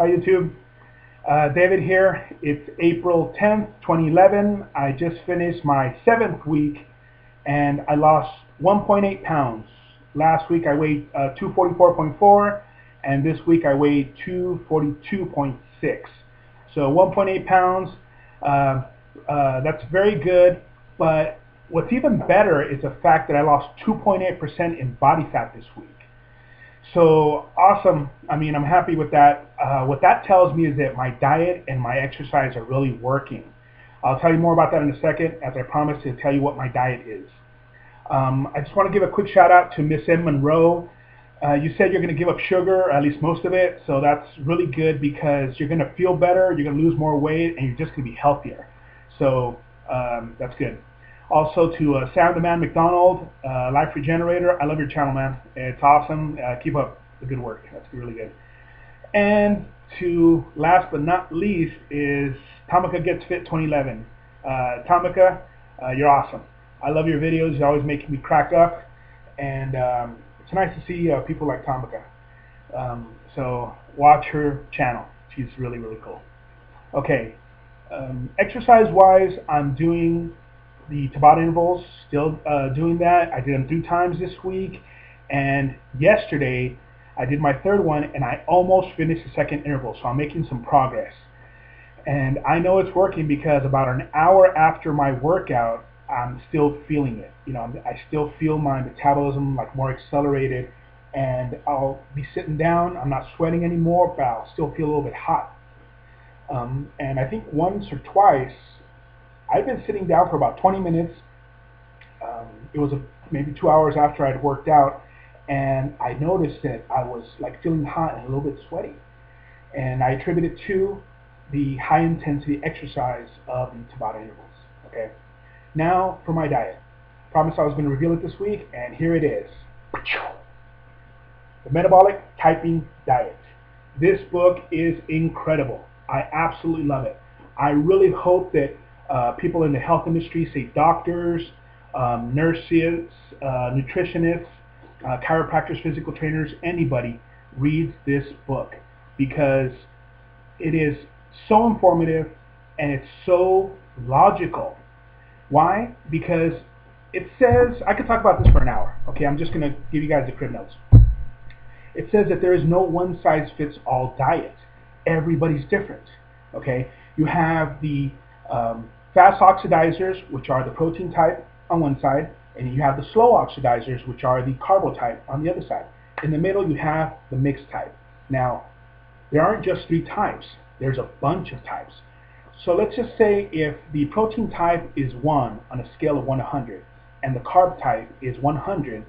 Hi YouTube, David here. It's April 10th, 2011. I just finished my 7th week and I lost 1.8 pounds. Last week I weighed 244.4 and this week I weighed 242.6. So 1.8 pounds, that's very good, but what's even better is the fact that I lost 2.8% in body fat this week. So awesome. I mean, I'm happy with that. What that tells me is that my diet and my exercise are really working. I'll tell you more about that in a second, as I promised to tell you what my diet is. I just want to give a quick shout out to Miss M. Monroe. You said you're going to give up sugar, at least most of it, so that's really good because you're going to feel better, you're going to lose more weight, and you're just going to be healthier. So that's good. Also to Sam the Man McDonald, Life Regenerator, I love your channel, man. It's awesome. Keep up the good work. That's really good. And to last but not least is Tamika Gets Fit 2011. Tamika, you're awesome. I love your videos. You always make me crack up. And it's nice to see people like Tamika. So watch her channel. She's really, really cool. Okay. Exercise-wise, I'm doing the Tabata intervals, still doing that. I did them 3 times this week, and yesterday I did my 3rd one, and I almost finished the 2nd interval, so I'm making some progress. And I know it's working because about an hour after my workout, I'm still feeling it. You know, I still feel my metabolism like more accelerated, and I'll be sitting down, I'm not sweating anymore, but I'll still feel a little bit hot. And I think once or twice, I've been sitting down for about 20 minutes. It was maybe 2 hours after I'd worked out, and I noticed that I was like feeling hot and a little bit sweaty. And I attribute it to the high intensity exercise of the Tabata intervals. Okay. Now for my diet. Promised I was going to reveal it this week, and here it is. The Metabolic Typing Diet. This book is incredible. I absolutely love it. I really hope that people in the health industry, say doctors, nurses, nutritionists, chiropractors, physical trainers, anybody reads this book because it is so informative and it's so logical. Why? Because it says, I could talk about this for an hour. Okay, I'm just going to give you guys the crib notes. It says that there is no one-size-fits-all diet. Everybody's different. Okay, you have the fast oxidizers, which are the protein type on one side, and you have the slow oxidizers, which are the carbo type on the other side. In the middle, you have the mixed type. Now, there aren't just 3 types. There's a bunch of types. So let's just say if the protein type is 1 on a scale of 1 to 100, and the carb type is 100,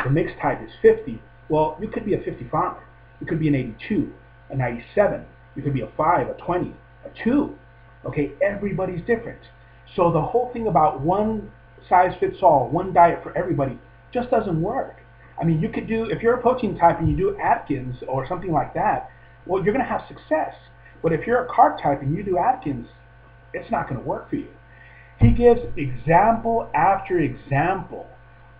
the mixed type is 50, well, you could be a 55. You could be an 82, a 97. You could be a 5, a 20, a 2. Okay, everybody's different. So the whole thing about one size fits all, one diet for everybody, just doesn't work. I mean, you could do, if you're a protein type and you do Atkins or something like that, well, you're going to have success. But if you're a carb type and you do Atkins, it's not going to work for you. He gives example after example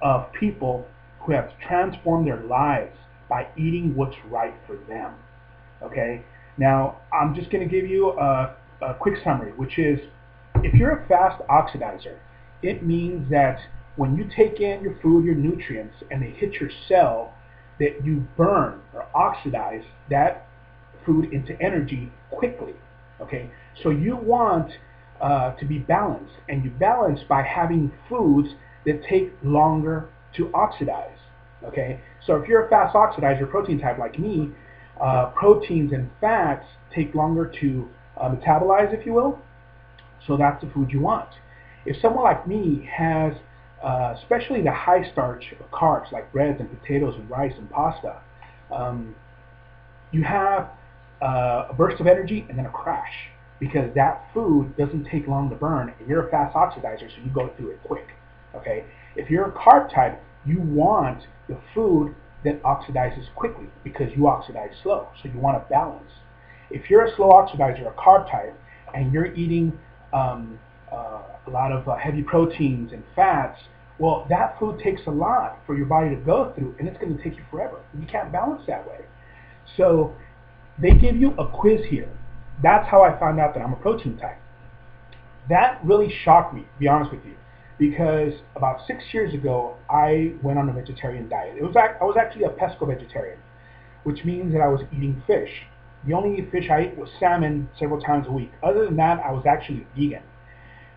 of people who have transformed their lives by eating what's right for them. Okay? Now, I'm just going to give you a quick summary, which is, if you're a fast oxidizer, it means that when you take in your food, your nutrients, and they hit your cell, that you burn or oxidize that food into energy quickly. Okay? So you want to be balanced, and you balance by having foods that take longer to oxidize. Okay? So if you're a fast oxidizer, protein type like me, proteins and fats take longer to metabolize, if you will, so that's the food you want. If someone like me has, especially the high starch carbs like breads and potatoes and rice and pasta, you have a burst of energy and then a crash because that food doesn't take long to burn, and you're a fast oxidizer, so you go through it quick. Okay? If you're a carb type, you want the food that oxidizes quickly because you oxidize slow, so you want a balance. If you're a slow oxidizer, a carb type, and you're eating a lot of heavy proteins and fats, well, that food takes a lot for your body to go through, and it's going to take you forever. You can't balance that way. So they give you a quiz here. That's how I found out that I'm a protein type. That really shocked me, to be honest with you, because about 6 years ago, I went on a vegetarian diet. I was actually a pesco vegetarian, which means that I was eating fish. The only fish I ate was salmon several times a week. Other than that, I was actually a vegan,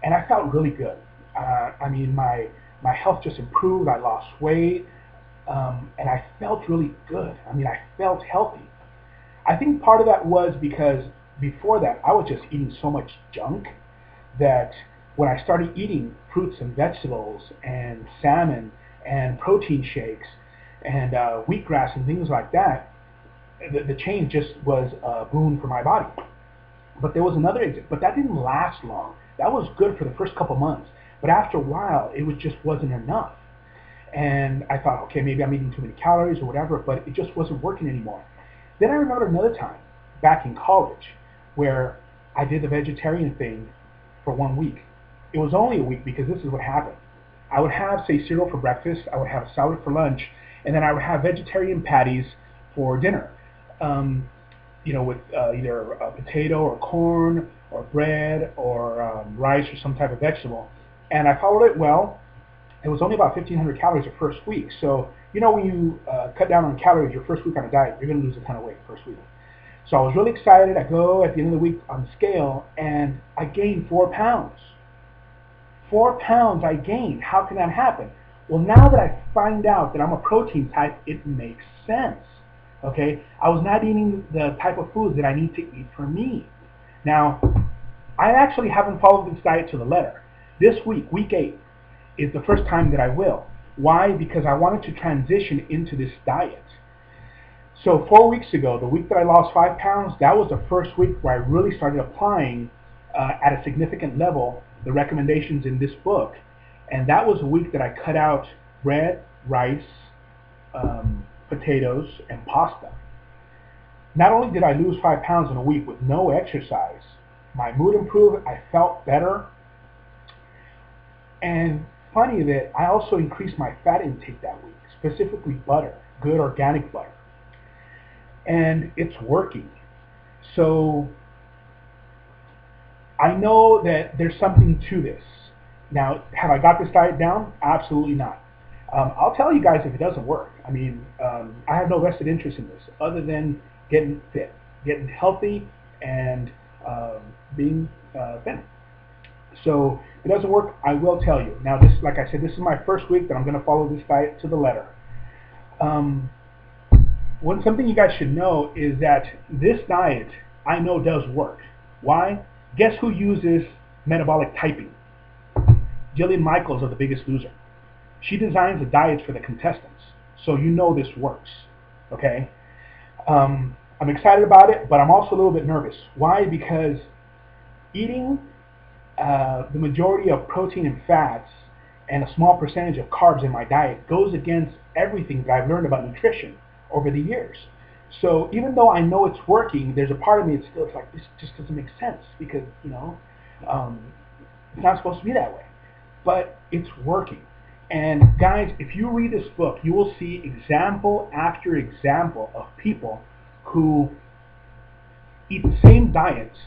and I felt really good. I mean, my health just improved. I lost weight, and I felt really good. I mean, I felt healthy. I think part of that was because before that, I was just eating so much junk that when I started eating fruits and vegetables and salmon and protein shakes and wheatgrass and things like that, the change just was a boon for my body. But there was another exit, but that didn't last long. That was good for the first couple months, but after a while, it just wasn't enough. And I thought, okay, maybe I'm eating too many calories or whatever, but it just wasn't working anymore. Then I remembered another time back in college where I did the vegetarian thing for 1 week. It was only a week because this is what happened. I would have, say, cereal for breakfast, I would have salad for lunch, and then I would have vegetarian patties for dinner. With either a potato or corn or bread or rice or some type of vegetable. And I followed it well. It was only about 1,500 calories the first week. So, when you cut down on calories your first week on a diet, you're going to lose a ton of weight the first week. So I was really excited. I go at the end of the week on the scale, and I gained 4 pounds. 4 pounds I gained. How can that happen? Well, now that I find out that I'm a protein type, it makes sense. Okay? I was not eating the type of foods that I need to eat for me. Now, I actually haven't followed this diet to the letter. This week, week 8, is the first time that I will. Why? Because I wanted to transition into this diet. So 4 weeks ago, the week that I lost 5 pounds, that was the first week where I really started applying at a significant level the recommendations in this book. And that was a week that I cut out bread, rice, potatoes, and pasta. Not only did I lose 5 pounds in a week with no exercise, my mood improved, I felt better, and funny that I also increased my fat intake that week, specifically butter, good organic butter. And it's working. So I know that there's something to this. Now, have I got this diet down? Absolutely not. I'll tell you guys if it doesn't work. I mean, I have no vested interest in this other than getting fit, getting healthy, and being thin. So if it doesn't work, I will tell you. Now, this, like I said, this is my first week that I'm going to follow this diet to the letter. Something you guys should know is that this diet, I know, does work. Why? Guess who uses metabolic typing? Jillian Michaels of The Biggest Loser. She designs the diets for the contestants, so you know this works. Okay? I'm excited about it, but I'm also a little bit nervous. Why? Because eating the majority of protein and fats and a small percentage of carbs in my diet goes against everything that I've learned about nutrition over the years. So even though I know it's working, there's a part of me that's still like, this just doesn't make sense because, it's not supposed to be that way. But it's working. And guys, if you read this book, you will see example after example of people who eat the same diets.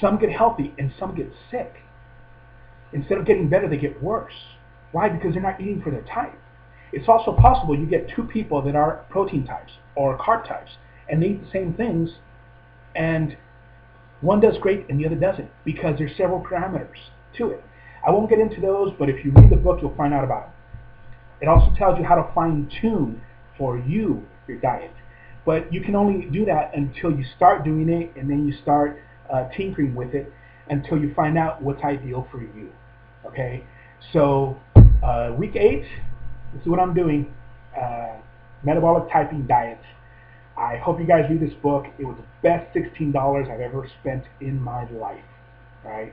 Some get healthy and some get sick. Instead of getting better, they get worse. Why? Because they're not eating for their type. It's also possible you get two people that are protein types or carb types, and they eat the same things, and one does great and the other doesn't, because there's several parameters to it. I won't get into those, but if you read the book, you'll find out about it. It also tells you how to fine-tune for you your diet. But you can only do that until you start doing it, and then you start tinkering with it until you find out what's ideal for you. Okay? So week 8, this is what I'm doing. Metabolic typing diet. I hope you guys read this book. It was the best $16 I've ever spent in my life. Right?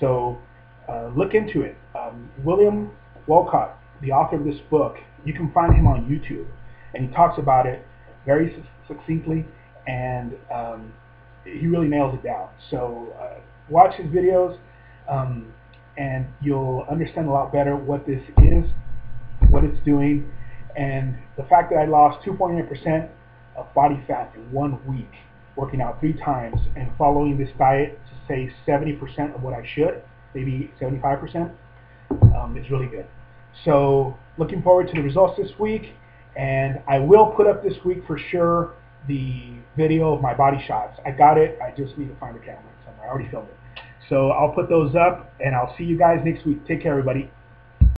So look into it. William Wolcott, the author of this book, you can find him on YouTube, and he talks about it very succinctly, and he really nails it down. So watch his videos, and you'll understand a lot better what this is, what it's doing, and the fact that I lost 2.8% of body fat in 1 week, working out 3 times, and following this diet to say 70% of what I should, maybe 75%, is really good. So looking forward to the results this week, and I will put up this week for sure the video of my body shots. I got it. I just need to find the camera somewhere. I already filmed it. So I'll put those up, and I'll see you guys next week. Take care, everybody.